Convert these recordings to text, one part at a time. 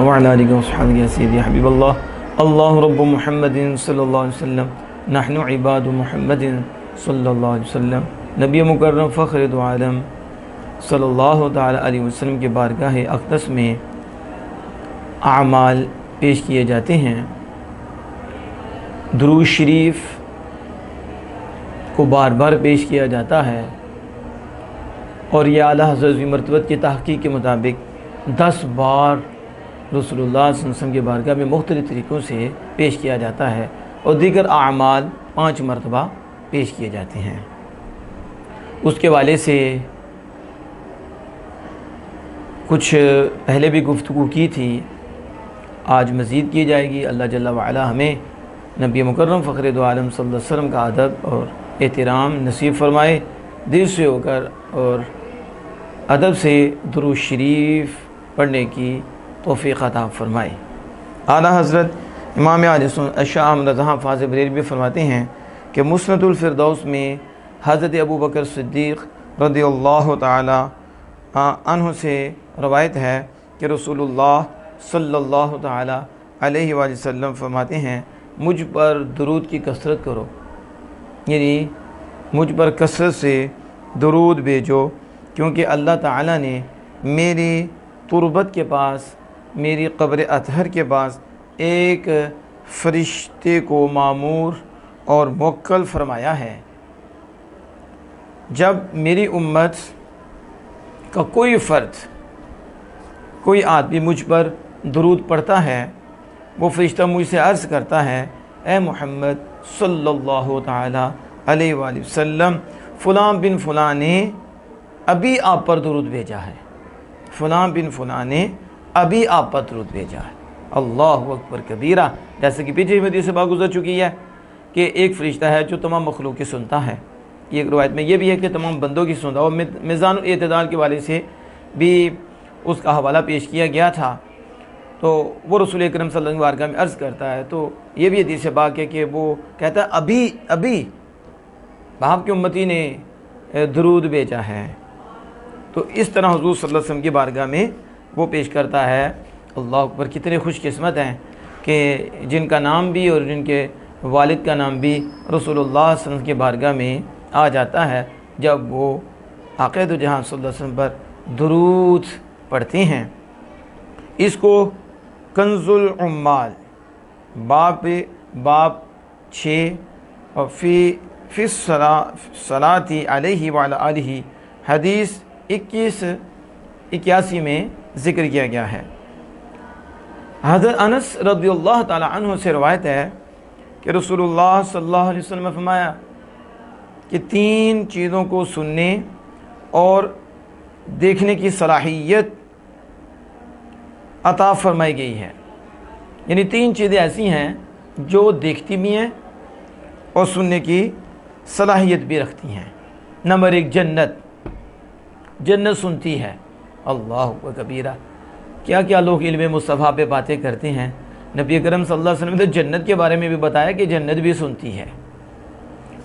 وعلى آلہ وصحبہ یا سیدی حبیب اللہ اللہ رب محمد صلی اللہ علیہ وسلم نحن عباد محمد صلی اللہ علیہ وسلم نبی مکرم فخر دو عالم صلی اللہ تعالی علیہ وسلم کے بارگاہ اقدس میں اعمال پیش کیے جاتے ہیں۔ درود شریف کو بار بار پیش کیا جاتا ہے اور یہ اعلیٰ حضرت مرتبت کی تحقیق کے مطابق 10 بار رسول اللہ صلی اللہ علیہ وسلم کے بارگاہ میں مختلف طریقوں سے پیش کیا جاتا ہے اور دیگر اعمال 5 مرتبہ پیش کیے جاتے ہیں۔ اس کے والے سے کچھ پہلے بھی گفتگو کی تھی، آج مزید کی جائے گی۔ اللہ جل وعلا ہمیں نبی مکرم فخر دو عالم صلی اللہ علیہ وسلم کا ادب اور احترام نصیب فرمائے، دل سے ہو کر اور ادب سے درود شریف پڑھنے کی توفیق عطا فرمائے۔ اعلیٰ حضرت امام اہل سنت شاہ احمد رضا فاضل بریلوی فرماتے ہیں کہ مسند الفردوس میں حضرت ابو بکر صدیق رضی اللہ تعالی عنہ سے روایت ہے کہ رسول اللہ صلی اللہ تعالی علیہ وآلہ وسلم فرماتے ہیں مجھ پر درود کی کثرت کرو، یعنی مجھ پر کثرت سے درود بھیجو، کیونکہ اللہ تعالیٰ نے میری تربت کے پاس، میری قبر اطہر کے پاس ایک فرشتے کو مامور اور موکل فرمایا ہے۔ جب میری امت کا کوئی فرد، کوئی آدمی مجھ پر درود پڑھتا ہے، وہ فرشتہ مجھ سے عرض کرتا ہے اے محمد صلی اللہ تعالی علیہ وآلہ وسلم، فلاں بن فلاں نے ابھی آپ پر درود بھیجا ہے، فلاں بن فلاں نے ابھی آپ پر درود بھیجا ہے۔ اللہ اکبر کبیرہ، جیسے کہ پیچھے حدیث سے بات گزر چکی ہے کہ ایک فرشتہ ہے جو تمام مخلوق کی سنتا ہے۔ ایک روایت میں یہ بھی ہے کہ تمام بندوں کی سنتا ہے، اور میزان الاعتدال کے والے سے بھی اس کا حوالہ پیش کیا گیا تھا۔ تو وہ رسول اکرم صلی اللہ علیہ وسلم میں عرض کرتا ہے، تو یہ بھی حدیث سے پاک ہے کہ وہ کہتا ہے ابھی آپ کی امتی نے درود بھیجا ہے۔ تو اس طرح حضور صلی اللہ علیہ وسلم کی بارگاہ میں وہ پیش کرتا ہے۔ اللہ اکبر، کتنے خوش قسمت ہیں کہ جن کا نام بھی اور جن کے والد کا نام بھی رسول اللہ صلی اللہ علیہ وسلم کی بارگاہ میں آ جاتا ہے جب وہ آقا دو جہاں صلی اللہ علیہ وسلم پر درود پڑھتے ہیں۔ اس کو کنز العمال باب 6 اور فی الصلاۃ علیہ وعلی آلہ حدیث 81 میں ذکر کیا گیا ہے۔ حضرت انس رضی اللہ تعالی عنہ سے روایت ہے کہ رسول اللہ صلی اللہ علیہ وسلم نے فرمایا کہ 3 چیزوں کو سننے اور دیکھنے کی صلاحیت عطا فرمائی گئی ہے، یعنی 3 چیزیں ایسی ہیں جو دیکھتی بھی ہیں اور سننے کی صلاحیت بھی رکھتی ہیں۔ نمبر 1 جنت سنتی ہے۔ اللہ کبیرہ، کیا لوگ علم مصطفیٰ پہ باتیں کرتے ہیں۔ نبی اکرم صلی اللہ علیہ وسلم نے تو جنت کے بارے میں بھی بتایا کہ جنت بھی سنتی ہے۔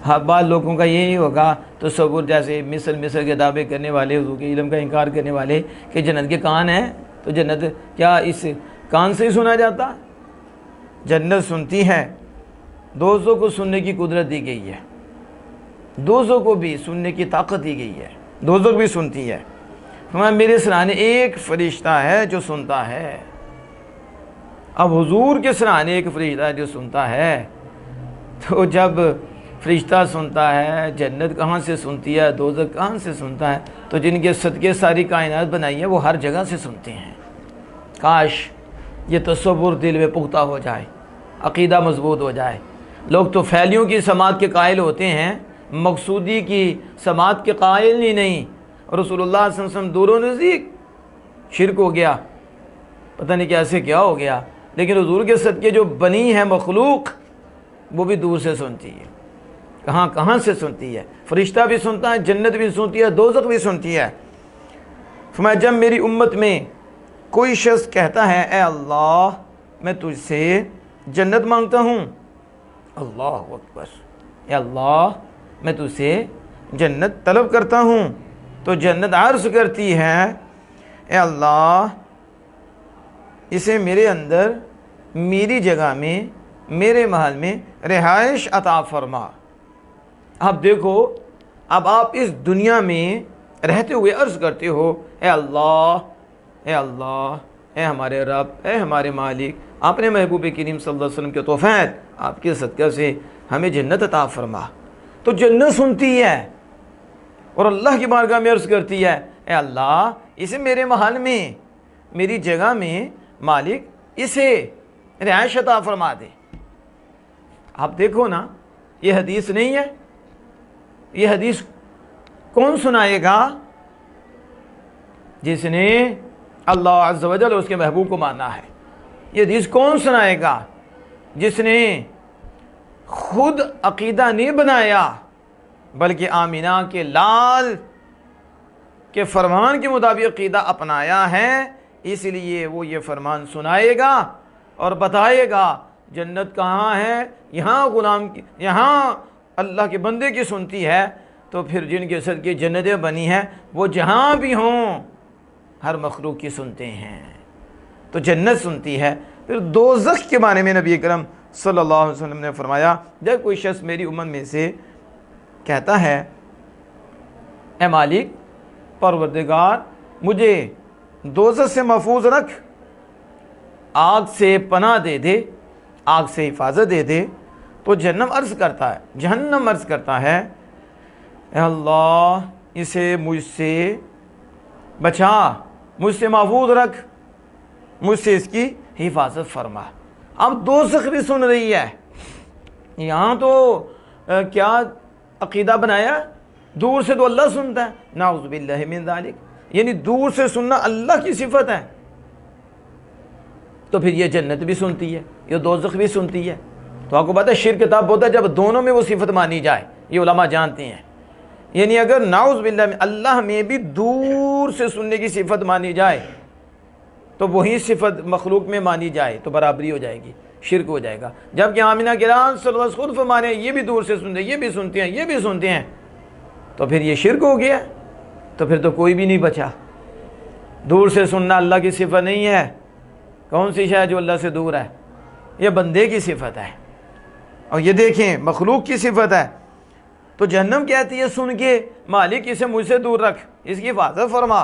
ہر بعض لوگوں کا یہی ہوگا تصور، جیسے مثل کے دعوے کرنے والے، حضور کے علم کا انکار کرنے والے، کہ جنت کے کان ہیں تو جنت کیا اس کان سے ہی سنا جاتا؟ جنت سنتی ہے۔ دوزوں کو سننے کی قدرت دی گئی ہے، دوزوں کو بھی سننے کی طاقت دی گئی ہے، دوزوں بھی سنتی ہے۔ میرے سرانے ایک فرشتہ ہے جو سنتا ہے۔ اب حضور کے سرانے ایک فرشتہ ہے جو سنتا ہے، تو جب فرشتہ سنتا ہے، جنت کہاں سے سنتی ہے، دوزخ کہاں سے سنتا ہے؟ تو جن کے صدقے ساری کائنات بنائی ہے وہ ہر جگہ سے سنتے ہیں۔ کاش یہ تصور دل میں پختہ ہو جائے، عقیدہ مضبوط ہو جائے۔ لوگ تو پھیلیوں کی سماعت کے قائل ہوتے ہیں، مقصودی کی سماعت کے قائل ہی نہیں۔ رسول اللہ صلی اللہ علیہ وسلم دور و نزدیک شرک ہو گیا، پتہ نہیں کیسے کیا ہو گیا، لیکن حضور کے صدقے جو بنی ہے مخلوق وہ بھی دور سے سنتی ہے، کہاں سے سنتی ہے۔ فرشتہ بھی سنتا ہے، جنت بھی سنتی ہے، دوزخ بھی سنتی ہے۔ فرمایا جب میری امت میں کوئی شخص کہتا ہے اے اللہ میں تجھ سے جنت مانگتا ہوں، اللہ اکبر، اے اللہ میں تجھ سے جنت طلب کرتا ہوں، تو جنت عرض کرتی ہے اے اللہ اسے میرے اندر میری جگہ میں میرے محل میں رہائش عطا فرما۔ اب دیکھو، اب آپ اس دنیا میں رہتے ہوئے عرض کرتے ہو، اے اللہ، اے اللہ، اے ہمارے رب، اے ہمارے مالک، آپ نے محبوب کریم صلی اللہ علیہ وسلم کے توفیق، آپ کے صدقہ سے ہمیں جنت عطا فرما۔ تو جنت سنتی ہے اور اللہ کی بارگاہ میں عرض کرتی ہے، اے اللہ، اسے میرے محل میں میری جگہ میں مالک اسے رہائش عطا فرما دے۔ آپ دیکھو نا، یہ حدیث نہیں ہے، یہ حدیث کون سنائے گا؟ جس نے اللہ عز و جل اور اس کے محبوب کو مانا ہے۔ یہ حدیث کون سنائے گا؟ جس نے خود عقیدہ نہیں بنایا بلکہ آمینہ کے لال کے فرمان کے مطابق عقیدہ اپنایا ہے، اس لیے وہ یہ فرمان سنائے گا اور بتائے گا جنت کہاں ہے۔ یہاں اللہ کے بندے کی سنتی ہے، تو پھر جن کے صدقے جنتیں بنی ہیں وہ جہاں بھی ہوں ہر مخلوق کی سنتے ہیں، تو جنت سنتی ہے۔ پھر دوزخ کے بارے میں نبی اکرم صلی اللہ علیہ وسلم نے فرمایا، جب کوئی شخص میری امت میں سے کہتا ہے، اے مالک، پروردگار، مجھے دوزخ سے محفوظ رکھ، آگ سے پناہ دے دے، آگ سے حفاظت دے دے، تو جہنم عرض کرتا ہے، اے اللہ، اسے مجھ سے بچا، مجھ سے محفوظ رکھ، مجھ سے اس کی حفاظت فرما۔ اب دوزخ بھی سن رہی ہے۔ یہاں تو کیا عقیدہ بنایا؟ دور سے تو اللہ سنتا ہے، نعوذ باللہ من ذالک، یعنی دور سے سننا اللہ کی صفت ہے۔ تو پھر یہ جنت بھی سنتی ہے، یہ دوزخ بھی سنتی ہے۔ تو آپ کو پتہ ہے شرک تب ہوتا ہے جب دونوں میں وہ صفت مانی جائے، یہ علماء جانتے ہیں۔ یعنی اگر نعوذ باللہ اللہ میں بھی دور سے سننے کی صفت مانی جائے تو وہی صفت مخلوق میں مانی جائے تو برابری ہو جائے گی، شرک ہو جائے گا۔ جبکہ آمینہ کے رام صلی اللہ علیہ وسلم خود فرمانے یہ بھی دور سے سنتے ہیں، یہ بھی سنتے ہیں، یہ بھی سنتے ہیں، تو پھر یہ شرک ہو گیا، تو پھر تو کوئی بھی نہیں بچا۔ دور سے سننا اللہ کی صفت نہیں ہے۔ کون سی شے جو اللہ سے دور ہے؟ یہ بندے کی صفت ہے، اور یہ دیکھیں مخلوق کی صفت ہے۔ تو جہنم کہتی ہے سن کے، مالک اسے مجھ سے دور رکھ، اس کی حفاظت فرما۔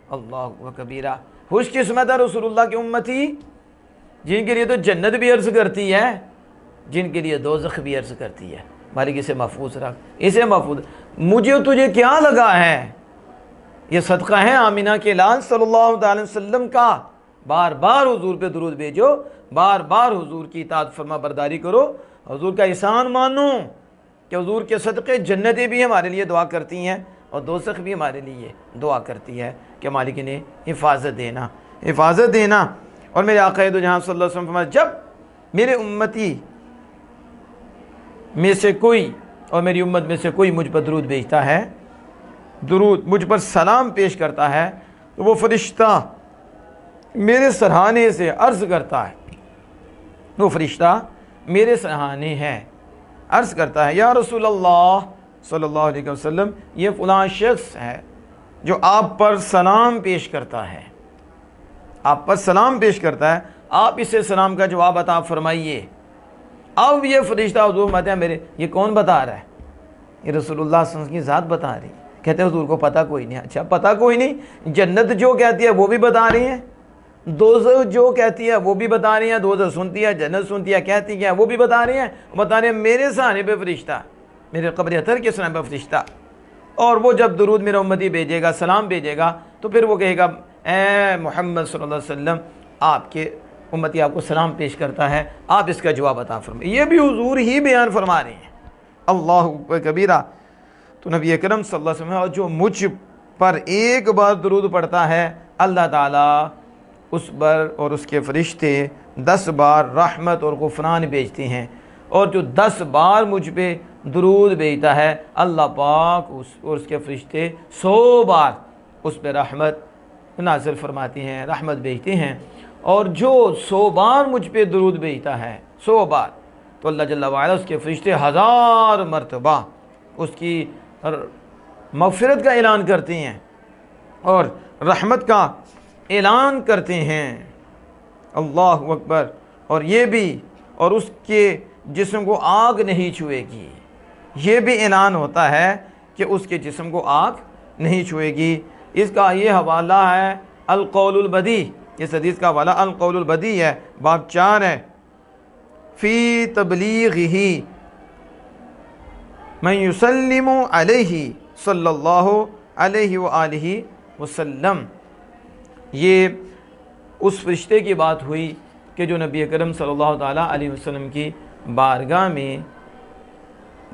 اللہ کبیرہ، خوش قسمت ہے رسول اللہ کی امتی، جن کے لیے تو جنت بھی عرض کرتی ہے، جن کے لیے دوزخ بھی عرض کرتی ہے، مالک اسے محفوظ رکھ، اسے محفوظ۔ مجھے تجھے کیا لگا ہے؟ یہ صدقہ ہے آمینہ کے لال صلی اللہ علیہ وسلم کا۔ بار بار حضور پہ درود بھیجو، بار بار حضور کی اطاعت فرما برداری کرو، حضور کا احسان مانو کہ حضور کے صدقے جنتیں بھی ہمارے لیے دعا کرتی ہیں اور دوزخ بھی ہمارے لیے دعا کرتی ہے کہ مالک نے حفاظت دینا۔ اور میرے آقا دو جہاں صلی اللہ علیہ وسلم فرمایا، جب میرے امتی میں سے کوئی اور میری امت میں سے کوئی مجھ پر درود بھیجتا ہے، درود مجھ پر سلام پیش کرتا ہے، تو وہ فرشتہ میرے سرہانے سے عرض کرتا ہے، وہ فرشتہ میرے سرہانے ہے، عرض کرتا ہے، یا رسول اللہ صلی اللہ علیہ وسلم، یہ فلاں شخص ہے جو آپ پر سلام پیش کرتا ہے، آپ پر سلام پیش کرتا ہے، آپ اسے سلام کا جواب عطا فرمائیے۔ اب یہ فرشتہ حضور ماتے ہیں میرے، یہ کون بتا رہا ہے؟ یہ رسول اللہ صلی اللہ علیہ وسلم کی ذات بتا رہی ہے۔ کہتے ہیں حضور کو پتہ کوئی نہیں۔ اچھا پتہ کوئی نہیں، جنت جو کہتی ہے وہ بھی بتا رہی ہیں، دوزخ جو کہتی ہے وہ بھی بتا رہی ہیں، دوزخ سنتی ہے، جنت سنتی ہے، کہتی کیا ہے وہ بھی بتا رہی ہیں میرے سہانے پہ فرشتہ، میرے قبر اطہر کے سہانے پہ فرشتہ۔ اور وہ جب درود میرا امتی بھیجے گا، سلام بھیجے گا، تو پھر وہ کہے گا، اے محمد صلی اللہ علیہ وسلم، آپ کے امتی آپ کو سلام پیش کرتا ہے، آپ اس کا جواب عطا فرمائیں۔ یہ بھی حضور ہی بیان فرما رہے ہیں۔ اللہ اکبر کبیرہ۔ تو نبی اکرم صلی اللہ علیہ وسلم، اور جو مجھ پر ایک بار درود پڑھتا ہے، اللہ تعالیٰ اس پر اور اس کے فرشتے 10 بار رحمت اور غفران بھیجتے ہیں، اور جو 10 بار مجھ پہ درود بھیجتا ہے، اللہ پاک اور اس کے فرشتے 100 بار اس پہ رحمت نازل فرماتے ہیں، رحمت بھیجتے ہیں۔ اور جو 100 بار مجھ پہ درود بھیجتا ہے، 100 بار، تو اللہ جل وعلا اس کے فرشتے 1000 مرتبہ اس کی مغفرت کا اعلان کرتے ہیں اور رحمت کا اعلان کرتے ہیں۔ اللہ اکبر، اور یہ بھی، اور اس کے جسم کو آگ نہیں چھوئے گی، یہ بھی اعلان ہوتا ہے کہ اس کے جسم کو آگ نہیں چھوئے گی۔ اس کا یہ حوالہ ہے القول البدی، اس حدیث کا حوالہ القول البدی ہے، باب 4 ہے، فی تبلیغہ من یسلم علیہ صلی اللہ علیہ وآلہ وسلم۔ یہ اس فرشتے کی بات ہوئی کہ جو نبی کرم صلی اللہ تعالیٰ علیہ وسلم کی بارگاہ میں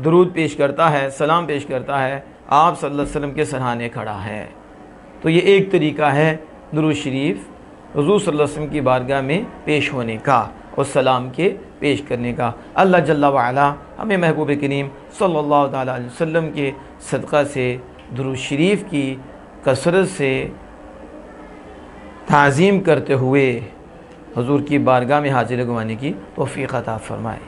درود پیش کرتا ہے، سلام پیش کرتا ہے، آپ صلی اللہ علیہ وسلم کے سرحانے کھڑا ہے۔ تو یہ ایک طریقہ ہے درود شریف حضور صلی اللہ علیہ وسلم کی بارگاہ میں پیش ہونے کا اور سلام کے پیش کرنے کا۔ اللہ جل وعلا ہمیں محبوب کریم صلی اللہ تعالیٰ علیہ وسلم کے صدقہ سے درود شریف کی کثرت سے تعظیم کرتے ہوئے حضور کی بارگاہ میں حاضر گوانے کی توفیق عطا فرمائے۔